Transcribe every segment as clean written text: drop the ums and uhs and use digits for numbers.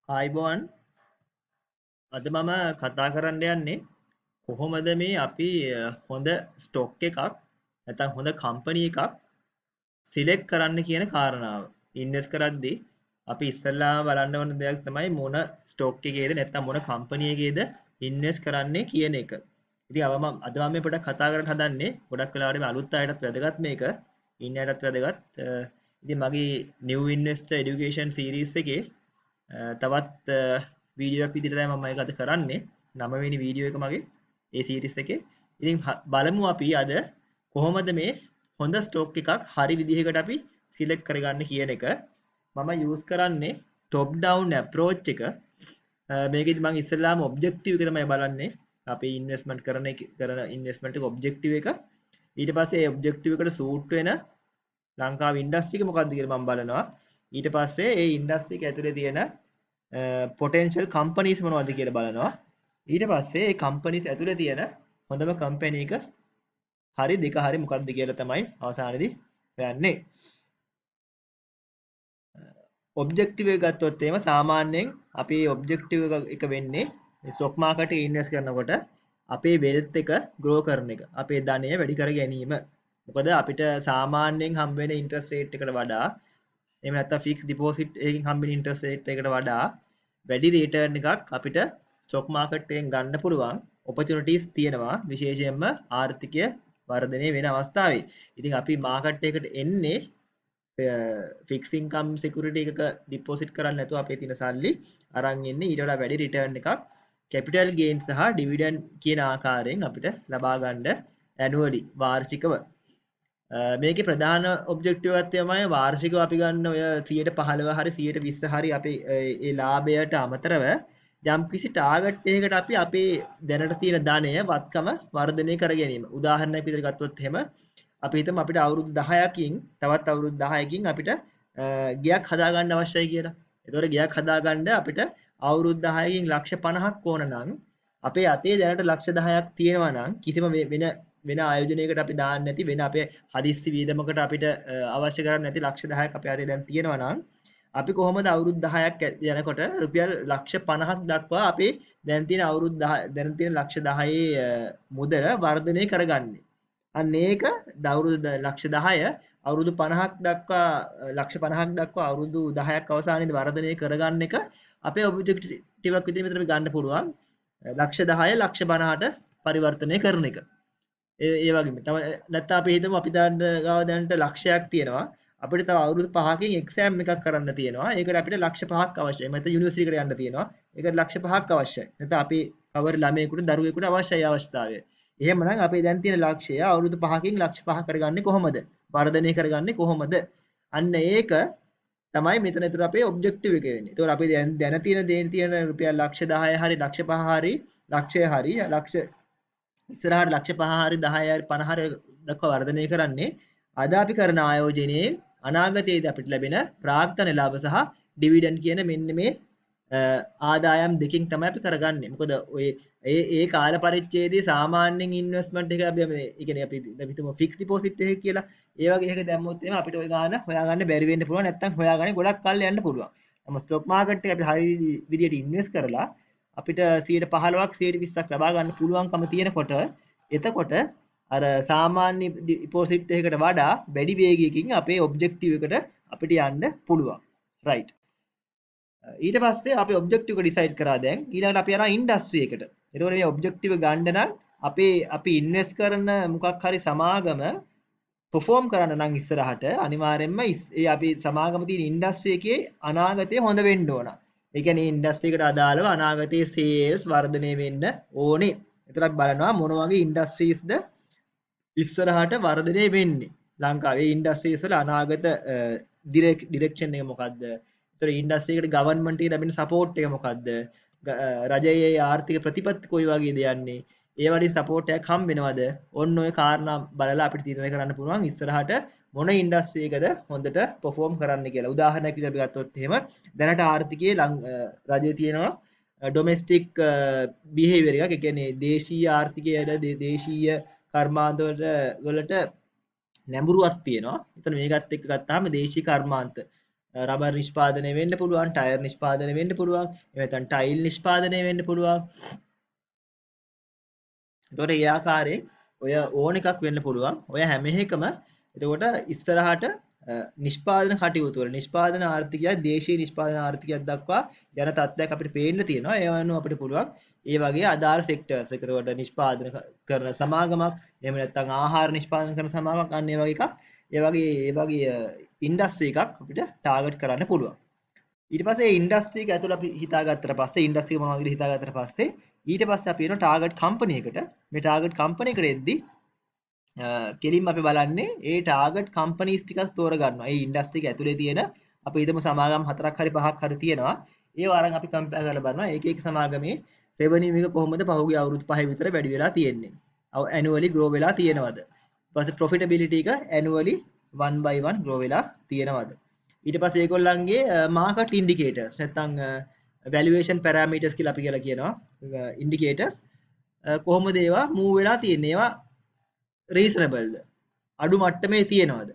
ආයිබෝවන් අද මම කතා කරන්න යන්නේ කොහොමද මේ අපි හොඳ ස්ටොක් එකක් නැත්නම් හොඳ කම්පැනි එකක් සිලෙක්ට් කරන්න කියන කාරණාව. ඉන්වෙස්ට් කරද්දී අපි ඉස්සෙල්ලාම බලන්න ඕන දෙයක් තමයි මොන ස්ටොක් එකේද නැත්නම් මොන කම්පැනි එකේද ඉන්වෙස්ට් කරන්නේ කියන එක. ඉතින් අද මම මේ පොඩක් කතා කරන්න හදන්නේ ගොඩක් වෙලාවට මේ අලුත් අයටත් වැදගත් මේක. ඉන්න අයටත් වැදගත්. ඉතින් මගේ new investor education series එකේ තවත් වීඩියෝ එකක් විදිහට තමයි මම මේක අද කරන්නේ 9 වෙනි වීඩියෝ එක මගේ ඒ සීරීස් එකේ. ඉතින් බලමු අපි අද කොහොමද මේ හොඳ ස්ටොක් එකක් හරි විදිහකට අපි සිලෙක්ට් කරගන්න කියන එක. මම යූස් කරන්නේ top down approach එක. මේකෙදි මම ඉස්සෙල්ලාම ඔබ්ජෙක්ටිව් එක තමයි බලන්නේ. අපි ඉන්වෙස්ට්මන්ට් කරන ඉන්වෙස්ට්මන්ට් එක ඔබ්ජෙක්ටිව් එක. ඊට පස්සේ ඒ ඔබ්ජෙක්ටිව් එකට සූට් වෙන ලංකාවේ ඉන්ඩස්ට්‍රි එක මොකක්ද කියලා මම බලනවා. ඊට පස්සේ ඒ ඉන්ඩස්ට්‍රි එක ඇතුලේ තියෙන පොටෙන්ෂල් කම්පනීස් මොනවද කියලා බලනවා. ඊට පස්සේ ඒ කම්පනීස් ඇතුලේ තියෙන හොඳම කම්පැනි එක හරි දෙක හරි මොකක්ද කියලා තමයි අවසානයේදී හොයන්නේ. ඔබ්ජෙක්ටිව් එක ගත්තොත් එහෙම සාමාන්‍යයෙන් අපි ඔබ්ජෙක්ටිව් එක වෙන්නේ ස්ටොක් මාකට් එකේ ඉන්වෙස්ට් කරනකොට අපේ වෙල්ත් එක ග්‍රෝ කරන එක. අපේ ධනය වැඩි කර ගැනීම. මොකද අපිට සාමාන්‍යයෙන් හම්බ වෙන ඉන්ට්‍රස්ට් රේට් එකට වඩා එහෙම නැත්නම් ෆික්ස් ඩිපොසිට් එකකින් හම්බෙන ඉන්ට්‍රස්ට් රේට් එකට වඩා වැඩි රිටර්න් එකක් අපිට ස්ටොක් මාකට් එකෙන් ගන්න පුළුවන් ඔපචුනිටිස් තියෙනවා විශේෂයෙන්ම ආර්ථිකය වර්ධනය වෙන අවස්ථාවේ. ඉතින් අපි මාකට් එකට එන්නේ ෆික්ස් ඉන්කම් සිකියුරිටි එකක ඩිපොසිට් කරන්න නැතුව අපේ තියෙන සල්ලි අරන් එන්නේ ඊට වඩා වැඩි රිටර්න් එකක් කැපිටල් ගේන් සහ ඩිවිඩන්ඩ් කියන ආකාරයෙන් අපිට ලබා ගන්න ඇනුවලි වාර්ෂිකව. මේකේ ප්‍රධාන ඔබ්ජෙක්ටිව් එකක් තමයි වාර්ෂිකව අපි ගන්න ඔය 115 හරි 120 හරි අපි ඒ ලාභයට අමතරව යම්කිසි ටාගට් එකකට අපි අපේ දැනට තියෙන ධනය වත්කම වර්ධනය කර ගැනීම. උදාහරණයක් විදිහට ගත්තොත් එහෙම අපි හිතමු අපිට අවුරුදු 10කින් තවත් අවුරුදු 10කින් අපිට ගයක් හදාගන්න අවශ්‍යයි කියලා. ඒතකොට ගයක් හදාගන්න අපිට අවුරුදු 10කින් ලක්ෂ 50ක් ඕන නම් අපේ අතේ දැනට ලක්ෂ 10ක් තියෙනවා නම් කිසිම වෙන ආයෝජනයකට අපි දාන්න නැති වෙන අපේ හදිස්සි වියදමකට අපිට අවශ්‍ය කරන්නේ නැති ලක්ෂ 10ක් අපේ අතේ දැන් තියෙනවා නම් අපි කොහොමද අවුරුදු 10ක් යනකොට රුපියල් ලක්ෂ 50ක් දක්වා අපේ දැන් තියෙන අවුරුදු 10 දැන් තියෙන ලක්ෂ 10 මුදල වර්ධනය කරගන්නේ. අන්න ඒක අවුරුදු ලක්ෂ 10 අවුරුදු 50ක් දක්වා ලක්ෂ 50ක් දක්වා අවුරුදු 10ක් අවසානයේදී වර්ධනය කරගන්න එක අපේ ඔබ්ජෙක්ටිව් එකක් විදිහට මෙතන ගන්න පුළුවන්. ලක්ෂ 10 ලක්ෂ 50ට පරිවර්තනය කරන එක. ඒ වගේම තව නැත්නම් අපි හිතමු අපි ගාව දැනට ලක්ෂයක් තියෙනවා. අපිට තව අවුරුදු 5කින් එක්සෑම් එකක් කරන්න තියෙනවා. ඒකට අපිට ලක්ෂ 5ක් අවශ්‍යයි. නැත්නම් යුනිවර්සිටි එකට යන්න තියෙනවා. ඒකට ලක්ෂ 5ක් අවශ්‍යයි. නැත්නම් අපි කවර ළමයෙකුට දරුවෙකුට අවශ්‍යයි අවස්ථාවේ. එහෙමනම් අපේ දැන් තියෙන ලක්ෂය අවුරුදු 5කින් ලක්ෂ 5 කරගන්නේ කොහොමද? වර්ධනය කරගන්නේ කොහොමද? අන්න ඒක තමයි මෙතන ඒතර අපේ ඔබ්ජෙක්ටිව් එක වෙන්නේ. ඒතකොට අපි දැන තියෙන රුපියල් ලක්ෂ 10 හරි ලක්ෂ 5 හරි ලක්ෂය හරි ලක්ෂ ඉස්සරහට ලක්ෂ 5 හරි 10 හරි 50 හරි දක්වා වර්ධනය කරන්නේ අද අපි කරන ආයෝජනයේ අනාගතයේදී අපිට ලැබෙන ප්‍රාර්ථන ලාභ සහ ඩිවිඩන්ඩ් කියන මෙන්න මේ ආදායම් දෙකකින් තමයි අපි කරගන්නේ. මොකද ඔය ඒ කාල පරිච්ඡේදයේ සාමාන්‍යයෙන් ඉන්වෙස්ට්මන්ට් එක අපි ඒ කියන්නේ අපි හිතමු ෆික්ස් ඩිපොසිට් එක කියලා. ඒ වගේ එකක දැම්මොත් එහෙම අපිට ওই ගාන හොයාගන්න බැරි වෙන්න පුළුවන්. නැත්නම් හොයාගන්නේ ගොඩක් කල් යන්න පුළුවන්. නමුත් ස්ටොක් මාකට් එක අපි හරි විදියට ඉන්වෙස්ට් කරලා අපිට 15ක් 120ක් ලබා ගන්න පුළුවන්කම තියෙනකොට එතකොට අර සාමාන්‍ය ඩිපොසිට් එකකට වඩා වැඩි වේගයකින් අපේ ඔබ්ජෙක්ටිව් එකට අපිට යන්න පුළුවන්. රයිට්. ඊට පස්සේ අපි ඔබ්ජෙක්ටිව් එක ඩිසයිඩ් කරා දැන් ඊළඟට අපි යනවා ඉන්ඩස්ට්‍රි එකට. එතකොට මේ ඔබ්ජෙක්ටිව් ගන්න නම් අපි ඉන්වෙස්ට් කරන මොකක් හරි සමාගම perform කරන්න නම් ඉස්සරහට අනිවාර්යයෙන්ම ඒ අපි සමාගම තියෙන ඉන්ඩස්ට්‍රි එකේ අනාගතය හොඳ වෙන්න ඕන. ඒ කියන්නේ ඉන්ඩස්ට්‍රි එකට අදාළව අනාගතයේ සේල්ස් වර්ධනය වෙන්න ඕනේ. එතනක් බලනවා මොන වගේ ඉන්ඩස්ට්‍රීස්ද ඉස්සරහට වර්ධනය වෙන්නේ. ලංකාවේ ඉන්ඩස්ට්‍රීස් වල අනාගත ඩිරෙක්ෂන් එක මොකද්ද? ඒතර ඉන්ඩස්ට්‍රි එකට ගවර්න්මන්ට් එකේ ලැබෙන සපෝට් එක මොකද්ද? රජයේ ආර්ථික ප්‍රතිපත්ති කොයි වගේද යන්නේ? ඒ වගේ සපෝට් එකක් හම් වෙනවද? ඔන්න ඔය කාරණා බලලා අපිට තීරණය කරන්න පුළුවන් ඉස්සරහට මොන ඉන්ඩස්ට්‍රි එකද හොඳට perform කරන්න කියලා. උදාහරණයක් විදිහට අපි ගත්තොත් එහෙම දැනට ආර්ථිකයේ රජයේ තියෙනවා ඩොමෙස්ටික් බිහේවියර් එකක්. ඒ කියන්නේ දේශීය ආර්ථිකයේ දේශීය කර්මාන්ත වලට නැඹුරුවක් තියෙනවා. එතන මේකත් එක්ක ගත්තාම දේශීය කර්මාන්ත රබර් නිෂ්පාදනය වෙන්න පුළුවන්, ටයර් නිෂ්පාදනය වෙන්න පුළුවන්, එහෙම නැත්නම් ටයිල් නිෂ්පාදනය වෙන්න පුළුවන්. එතකොට ඒ ආකාරයෙන් ඔය ඕන එකක් වෙන්න පුළුවන්. ඔය හැම එකම එතකොට ඉස්සරහට නිෂ්පාදන කටයුතු වල නිෂ්පාදන ආර්ථිකයක් දේශීය නිෂ්පාදන ආර්ථිකයක් දක්වා යන තත්ත්වයක් අපිට පේන්න තියෙනවා. ඒ වගේම අපිට පුළුවන් ඒ වගේ අදාළ සෙක්ටර්ස් එක එතකොට නිෂ්පාදන කරන සමාගමක් එහෙම නැත්නම් ආහාර නිෂ්පාදනය කරන සමාගමක් අන්න ඒ වගේ එකක් ඒ වගේ ඉන්ඩස්ට්‍රි එකක් අපිට ටාගට් කරන්න පුළුවන්. ඊට පස්සේ ඉන්ඩස්ට්‍රි එක ඇතුළ අපි හිතාගත්තට පස්සේ ඉන්ඩස්ට්‍රි එක මොනවද කියලා හිතාගත්තට පස්සේ ඊට පස්සේ අපි එනවා ටාගට් කම්පැනි එකට. මේ ටාගට් කම්පැනි එකට එද්දි කෙලින්ම අපි බලන්නේ ඒ ටාගට් කම්පැනිස් ටිකක් තෝරගන්නවා. ඒ ඉන්ඩස්ට්‍රි එක ඇතුලේ තියෙන අපි හිතමු සමාගම් 4ක් හරි 5ක් හරි තියෙනවා. ඒව අරන් අපි කම්පෙයාර් කරලා බලනවා. එක එක සමාගමේ රෙවෙනියු එක කොහොමද පහුගිය අවුරුදු 5 විතර වැඩි වෙලා තියෙන්නේ. ඇනුවලි ග්‍රෝ වෙලා තියෙනවද? ඊට පස්සේ ප්‍රොෆිටබිලිටි එක ඇනුවලි 1 by 1 ග්‍රෝ වෙලා තියෙනවද? ඊට පස්සේ ඒගොල්ලන්ගේ මාකට් ඉන්ඩිකේටර්ස් නැත්නම් වැලියේෂන් පැරාමීටර්ස් කියලා අපි කියනවා ඉන්ඩිකේටර්ස් කොහොමද ඒවා මූව් වෙලා තියෙන්නේ ඒවා රීසනබල්ද අඩු මට්ටමේ තියෙනවද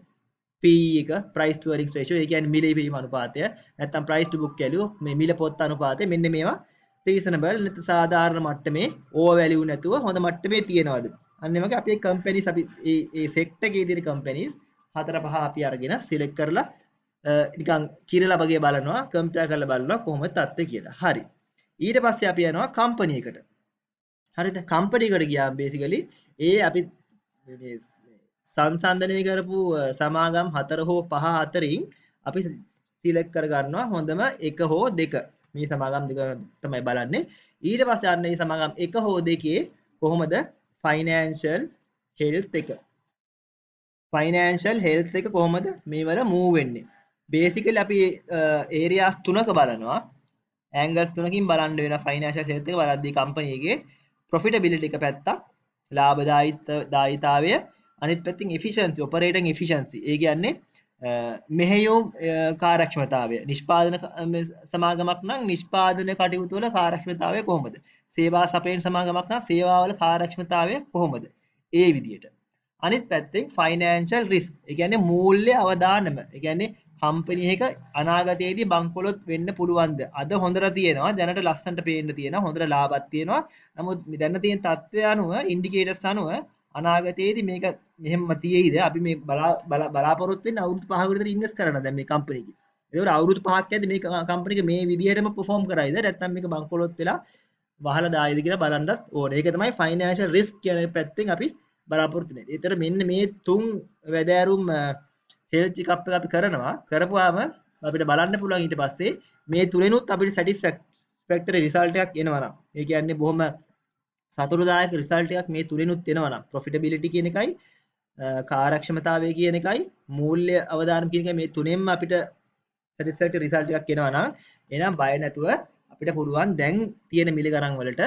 PE එක price to earnings ratio ඒ කියන්නේ මිල ඉපීම අනුපාතය නැත්නම් price to book value මේ මිල පොත් අනුපාතය මෙන්න මේවා රීසනබල් නැත්නම් සාධාරණ මට්ටමේ ඕවර් වැලියු නැතුව හොඳ මට්ටමේ තියෙනවද අන්න ඒ වගේ අපි කම්පැනිස් අපි ඒ සෙක්ටර් එකේ තියෙන කම්පැනිස් හතර පහ අපි අරගෙන සිලෙක්ට් කරලා නිකන් කිරලා වගේ බලනවා කම්පෙයාර් කරලා බලනවා කොහොමද තත්ත්වය කියලා. හරි. ඊට පස්සේ අපි යනවා කම්පැනි එකට. හරිද? කම්පැනි එකට ගියාම බේසිකලි ඒ අපි මේ සංසන්දනය කරපු සමාගම් 4 හෝ 5 අතරින් අපි සිලෙක්ට් කර ගන්නවා හොඳම එක හෝ දෙක. මේ සමාගම් දෙක තමයි බලන්නේ. ඊට පස්සේ අන්න මේ සමාගම් එක හෝ දෙකේ කොහොමද ෆයිනෑන්ෂල් හෙල්ත් එක. ෆයිනෑන්ෂල් හෙල්ත් එක කොහොමද මේවල මූව් වෙන්නේ. බේසිකලි අපි ඒරියාස් තුනක බලනවා. ඇන්ගල්ස් තුනකින් බලන්න වෙන ෆයිනෑන්ෂල් හෙල්ත් එක බලද්දී කම්පැනි එකේ ප්‍රොෆිටබිලිටි එක පැත්තක්, ලාභදායීතාවය අනිත් පැත්තෙන් efficiency operating efficiency ඒ කියන්නේ මෙහෙයුම් කාර්යක්ෂමතාවය නිෂ්පාදන සමාගමක් නම් නිෂ්පාදන කටයුතු වල කාර්යක්ෂමතාවය කොහොමද සේවා සපයන සමාගමක් නම් සේවාවල කාර්යක්ෂමතාවය කොහොමද ඒ විදිහට අනිත් පැත්තෙන් ෆයිනෑන්ෂල් රිස්ක් ඒ කියන්නේ මූල්‍ය අවදානම ඒ කියන්නේ කම්පැනි එක අනාගතයේදී බංකොලොත් වෙන්න පුළුවන්ද අද හොඳට තියෙනවා දැනට ලස්සනට පේන්න තියෙනවා හොඳට ලාභයක් තියෙනවා නමුත් දැන් තියෙන තත්ත්වය අනුව ඉන්ඩිකේටර්ස් අනුව අනාගතයේදී මේක මෙහෙම තියෙයිද අපි මේ බලාපොරොත්තු වෙන්නේ අවුරුදු 5කට විතර ඉන්වෙස්ට් කරනවා දැන් මේ කම්පැනි එකේ. ඒකෝර අවුරුදු 5ක් යද්දි මේ කම්පැනි එක මේ විදිහටම perform කරයිද නැත්නම් මේක බංකොලොත් වෙලා වහලා දායිද කියලා බලන්නත් ඕනේ. ඒක තමයි ෆයිනෑන්ෂල් රිස්ක් කියන පැත්තෙන් අපි බලාපොරොත්තු වෙන්නේ. ඒතර මෙන්න මේ තුන් වැදෑරුම් හෙල්ත් චෙක් අප් එක අපි කරනවා. කරපුවාම අපිට බලන්න පුළුවන් ඊට පස්සේ මේ තුනෙනුත් අපිට සැටිස්ෆැක්ටරි රිසල්ට් එකක් එනවා නම්. ඒ කියන්නේ බොහොම සතුටුදායක රිසල්ට් එකක් මේ තුනෙනුත් එනවා නම් ප්‍රොෆිටබිලිටි කියන එකයි කාර්යක්ෂමතාවය කියන එකයි මූල්‍ය අවදානම් කියන එකයි මේ තුනෙන්ම අපිට සැටිස්ෆැක්ටරි රිසල්ට් එකක් එනවා නම් එහෙනම් බය නැතුව අපිට පුළුවන් දැන් තියෙන මිල ගණන් වලට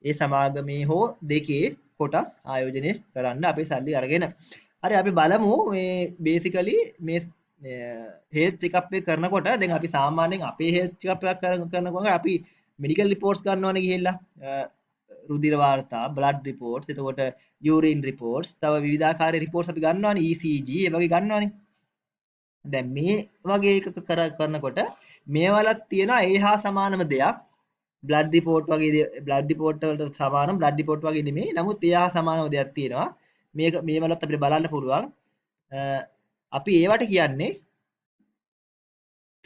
ඒ සමාගමේ හෝ දෙකේ කොටස් ආයෝජනය කරන්න අපේ සල්ලි අරගෙන. හරි අපි බලමු මේ බේසිකලි මේ හෙල්ත් චෙක්අප් එක කරනකොට දැන් අපි සාමාන්‍යයෙන් අපේ හෙල්ත් චෙක්අප් එකක් කරනකොට අපි මෙඩිකල් රිපෝට්ස් ගන්නවනේ ගිහිල්ලා රුධිර වාර්තා බ්ලඩ් රිපෝට්ස් එතකොට යූරින් රිපෝට්ස් තව විවිධාකාර රිපෝට්ස් අපි ගන්නවනේ ECG ඒ වගේ ගන්නවනේ දැන් මේ වගේ එකක කරනකොට මේවලත් තියෙනවා ඒ හා සමානම දෙයක් බ්ලඩ් රිපෝට් වගේ බ්ලඩ් රිපෝට් වලට සමානම බ්ලඩ් රිපෝට් වගේ නෙමෙයි නමුත් ඒ හා සමානම දෙයක් තියෙනවා මේවලත් අපිට බලන්න පුළුවන් අපි ඒවට කියන්නේ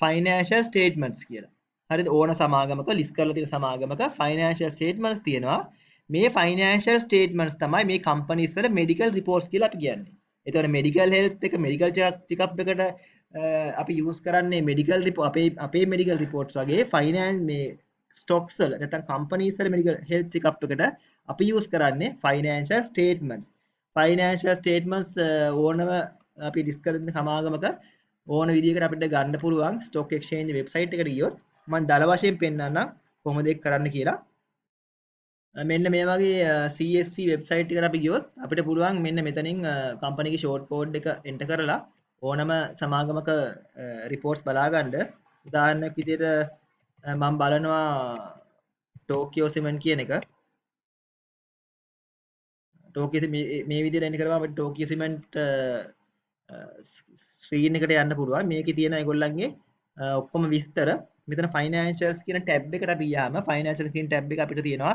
ෆයිනෑන්ෂල් ස්ටේට්මන්ට්ස් කියලා හරිද ඕන සමාගමක ලිස්ට් කරලා තියෙන සමාගමක ෆයිනෑන්ෂල් ස්ටේට්මන්ට්ස් තියෙනවා මේ ෆයිනෑන්ෂල් ස්ටේට්මන්ට්ස් තමයි මේ කම්පැනිස් වල මෙඩිකල් රිපෝට්ස් කියලා අපි කියන්නේ. එතකොට මෙඩිකල් හෙල්ත් එක මෙඩිකල් චෙක්අප් එකට අපි යූස් කරන්නේ මෙඩිකල් අපේ මෙඩිකල් රිපෝට්ස් වගේ ෆයිනෑන්ස් මේ ස්ටොක්ස් වල නැත්නම් කම්පැනිස් වල මෙඩිකල් හෙල්ත් චෙක්අප් එකට අපි යූස් කරන්නේ ෆයිනෑන්ෂල් ස්ටේට්මන්ට්ස්. ෆයිනෑන්ෂල් ස්ටේට්මන්ට්ස් ඕනම අපි ලිස්ට් කරන සමාගමක ඕන විදිහකට අපිට ගන්න පුළුවන් ස්ටොක් එක්ස්චේන්ජ් වෙබ්සයිට් එකට ගියොත් මම දල වශයෙන් පෙන්නන්නම් කොහොමද ඒක කරන්න කියලා. මෙන්න මේ වගේ CSC වෙබ්සයිට් එකට අපි ගියොත් අපිට පුළුවන් මෙන්න මෙතනින් කම්පැනි එකේ ෂෝට් කෝඩ් එක එන්ටර් කරලා ඕනම සමාගමක රිපෝට්ස් බලා ගන්න. උදාහරණයක් විදිහට මම බලනවා ටෝකියෝ සිමන්ට් කියන එක. ටෝකියෝ මේ විදිහට එන්ටර් කරපුවම අපිට ටෝකියෝ සිමන්ට් ස්ක්‍රීන් එකට යන්න පුළුවන්. මේකේ තියෙන ඒගොල්ලන්ගේ ඔක්කොම විස්තර මෙතන ෆයිනෑන්ෂියල්ස් කියන ටැබ් එකට අපි ගියාම ෆයිනෑන්ෂියල්ස් කියන ටැබ් එක අපිට තියෙනවා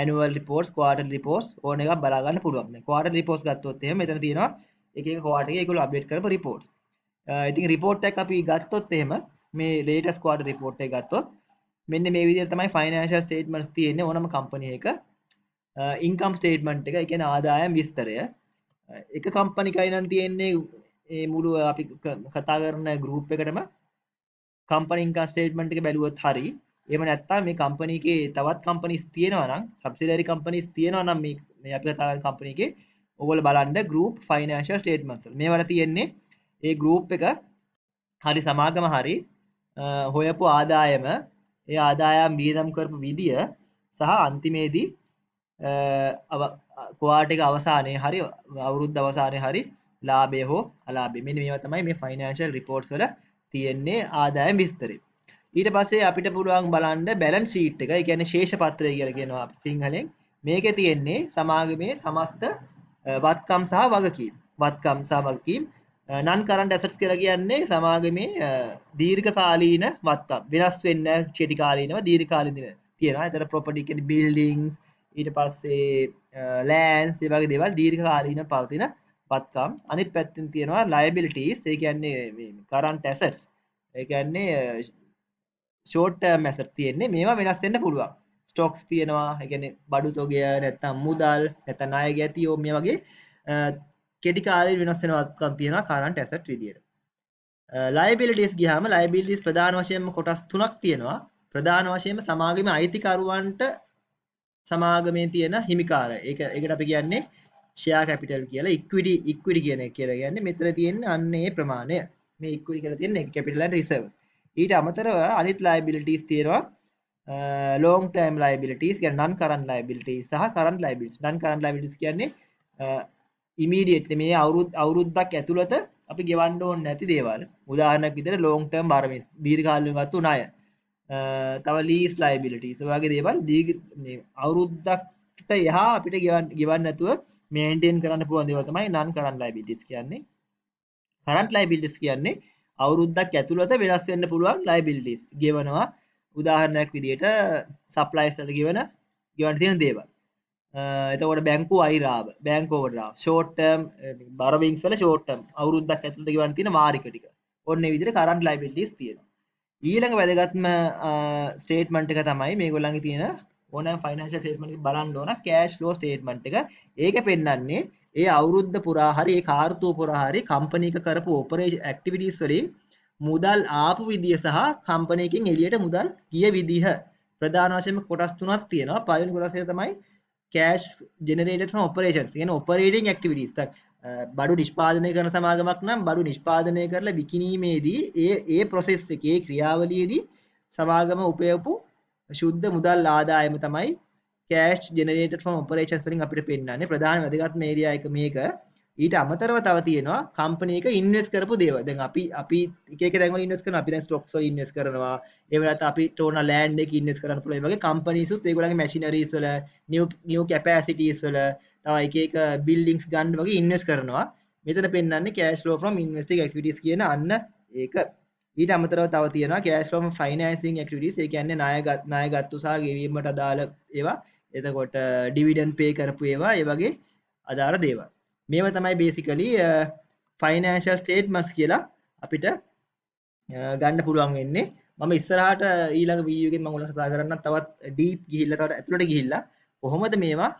annual reports quarterly reports ඕන එකක් බලා ගන්න පුළුවන්. දැන් quarterly reports ගත්තොත් එහෙම මෙතන තියෙනවා එක එක quarter එකේ ඒගොල්ලෝ අප්ඩේට් කරපු reports. ඉතින් report එකක් අපි ගත්තොත් එහෙම මේ latest quarter report එක ගත්තොත් මෙන්න මේ විදිහට තමයි financial statements තියෙන්නේ ඕනම company එක. income statement එක, ඒ කියන්නේ ආදායම් විස්තරය. එක company එකයි නම් තියෙන්නේ මේ මුළු අපි කතා කරන group එකටම company income statement එක බැලුවොත් හරි. එහෙම නැත්නම් මේ company එකේ තවත් companies තියෙනවා නම් subsidiary companies තියෙනවා නම් මේ අපි කතා කරන company එකේ ඔයගොල්ලෝ බලන්න group financial statements වල. මේවල තියෙන්නේ ඒ group එක හරි සමාගම හරි හොයපු ආදායම, ඒ ආදායම් වියදම් කරපු විදිය සහ අන්තිමේදී ක්වාටර් එක අවසානයේ හරි අවුරුද්ද අවසානයේ හරි ලාභය හෝ අලාභය. මෙන්න මේවා තමයි මේ ෆයිනෑන්ෂියල් රිපෝර්ට්ස් වල තියෙන්නේ ආදායම් විස්තරය. ඊට පස්සේ අපිට පුළුවන් බලන්න බැලන්ස් ෂීට් එක. ඒ කියන්නේ ශේෂ පත්‍රය කියලා කියනවා අපි සිංහලෙන්. මේකේ තියෙන්නේ සමාගමේ සමස්ත වත්කම් සහ වගකීම්. වත්කම් සහ වගකීම් non current assets කියලා කියන්නේ සමාගමේ දීර්ඝකාලීන වත්කම්. වෙනස් වෙන්න කෙටි කාලීනව දීර්ඝ කාලීනව තියෙනවා. ඒතර property කියන්නේ buildings, ඊට පස්සේ lands, ඒ වගේ දේවල් දීර්ඝ කාලීන පවතින වත්කම්. අනිත් පැත්තෙන් තියෙනවා liabilities. ඒ කියන්නේ මේ current assets. ඒ කියන්නේ short term assets තියෙන්නේ. මේවා වෙනස් වෙන්න පුළුවන්. stocks තියෙනවා. ඒ කියන්නේ බඩු තොගය, නැත්නම් මුදල්, නැත්නම් ණය ගැතියෝ මේ වගේ කෙටි කාලේ වෙනස් වෙන වත්කම් තියෙනවා current asset විදියට. liabilities ගියාම liabilities ප්‍රධාන වශයෙන්ම කොටස් තුනක් තියෙනවා. ප්‍රධාන වශයෙන්ම සමාගමේ අයිතිකරුවන්ට සමාගමේ තියෙන හිමිකාරය. ඒකට අපි කියන්නේ share capital කියලා. equity කියන එක කියලා කියන්නේ මෙතන තියෙන අන්න ඒ ප්‍රමාණය. මේ equity කියලා තියෙන capital and reserves. ඊට අමතරව අනිත් liabilities තියෙනවා long term liabilities කියන්නේ non current liabilities සහ current liabilities. non current liabilities කියන්නේ immediately මේ අවුරුද්දක් ඇතුළත අපි ගෙවන්න ඕනේ නැති දේවල්. උදාහරණයක් විදිහට long term borrowings දීර්ඝකාලීනව ගත්ත ණය. තව lease liabilities වගේ දේවල් මේ අවුරුද්දකට එහා අපිට ගෙවන්න නැතුව maintain කරන්න පුළුවන් දේවල් තමයි non current liabilities කියන්නේ. current liabilities කියන්නේ අවුරුද්දක් ඇතුළත වෙනස් වෙන්න පුළුවන් liabilities. ගෙවනවා උදාහරණයක් විදිහට suppliers වලට ගෙවන්න තියෙන දේවල්. එතකොට බැංකුව අයිරාව, බැංක් ඕවර්ඩ්‍රාෆ්ට්, short term borrowings වල short term අවුරුද්දක් ඇතුළත ගෙවන්න තියෙන වාරික ටික. ඔන්න ඒ විදිහට current liabilities තියෙනවා. ඊළඟ වැදගත්ම ස්ටේට්මන්ට් එක තමයි මේගොල්ලන්ගේ තියෙන ඕනෑම ෆයිනෑන්ෂියල් ස්ටේට්මන්ට් එක බලන්න ඕන කෑෂ් ෆ්ලෝ ස්ටේට්මන්ට් එක. ඒක පෙන්නන්නේ ඒ අවුරුද්ද පුරා හරි ඒ කාර්තුව පුරා හරි කම්පැනි එක කරපු ඔපරේෂන් ඇක්ටිවිටීස් වලින් මුදල් ආපු විදිය සහ කම්පැනි එකෙන් එළියට මුදල් ගිය විදිහ. ප්‍රධාන වශයෙන්ම කොටස් තුනක් තියෙනවා. පළවෙනි කොටස තමයි cash generated from operations. කියන්නේ operating activities. බඩු නිෂ්පාදනය කරන සමාගමක් නම් බඩු නිෂ්පාදනය කරලා විකිණීමේදී ඒ process එකේ ක්‍රියාවලියේදී සමාගම උපයපු ශුද්ධ මුදල් ආදායම තමයි cash generated from operations වලින් අපිට පෙන්නන්නේ. ප්‍රධාන වැදගත්ම ඒරියා එක මේක. ඊට අමතරව තව තියෙනවා කම්පැනි එක ඉන්වෙස්ට් කරපු දේවල්. දැන් අපි එක එක තැන් වල ඉන්වෙස්ට් කරනවා. අපි දැන් ස්ටොක්ස් වල ඉන්වෙස්ට් කරනවා. ඒ වෙලාවට අපිට ඕන ලෑන්ඩ් එකක ඉන්වෙස්ට් කරන්න පුළුවන්. ඒ වගේ කම්පැනිස් උත් ඒගොල්ලන්ගේ මැෂිනරීස් වල new capacities වල තව එක එක බිල්ඩින්ග්ස් ගන්න වගේ ඉන්වෙස්ට් කරනවා. මෙතන පෙන්නන්නේ cash flow from investing activities කියන අන්න ඒක. ඊට අමතරව තව තියෙනවා cash flow from financing activities. ඒ කියන්නේ ණය ගත්තු සහ ගෙවීමට අදාළ ඒවා. එතකොට dividend pay කරපු ඒවා, ඒ වගේ අදාළ දේවල්. මේවා තමයි basically financial statements කියලා අපිට ගන්න පුළුවන් වෙන්නේ. මම ඉස්සරහට ඊළඟ වීඩියෝ එකෙන් මම ඔයාලට කතා කරන්නම් තවත් deep ගිහිල්ලා තවත් ඇතුළට ගිහිල්ලා කොහොමද මේවා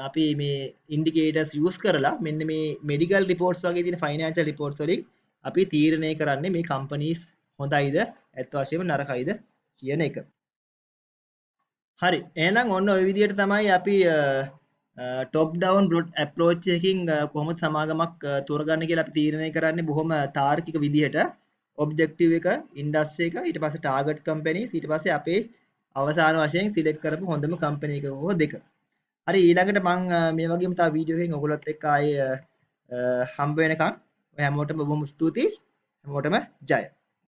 අපි මේ indicators use කරලා මෙන්න මේ medical reports වගේ තියෙන financial reports වලින් අපි තීරණය කරන්නේ මේ companies හොඳයිද ඇත්ත වශයෙන්ම නරකයිද කියන එක. හරි. එහෙනම් ඔන්න ওই විදිහට තමයි අපි top down approach එකකින් කොහොමද සමාගමක් තෝරගන්න කියලා අපි තීරණය කරන්නේ බොහොම තාර්කික විදිහට. objective එක, industry එක, ඊට පස්සේ target companies, ඊට පස්සේ අපේ අවසාන වශයෙන් select කරපු හොඳම company එක හෝ දෙක. හරි, ඊළඟට මම මේ වගේම තව වීඩියෝ එකකින් ඔයගොල්ලොත් එක්ක ආයේ හම්බ වෙනකන් හැමෝටම බොහොම ස්තුතියි. හැමෝටම ජය.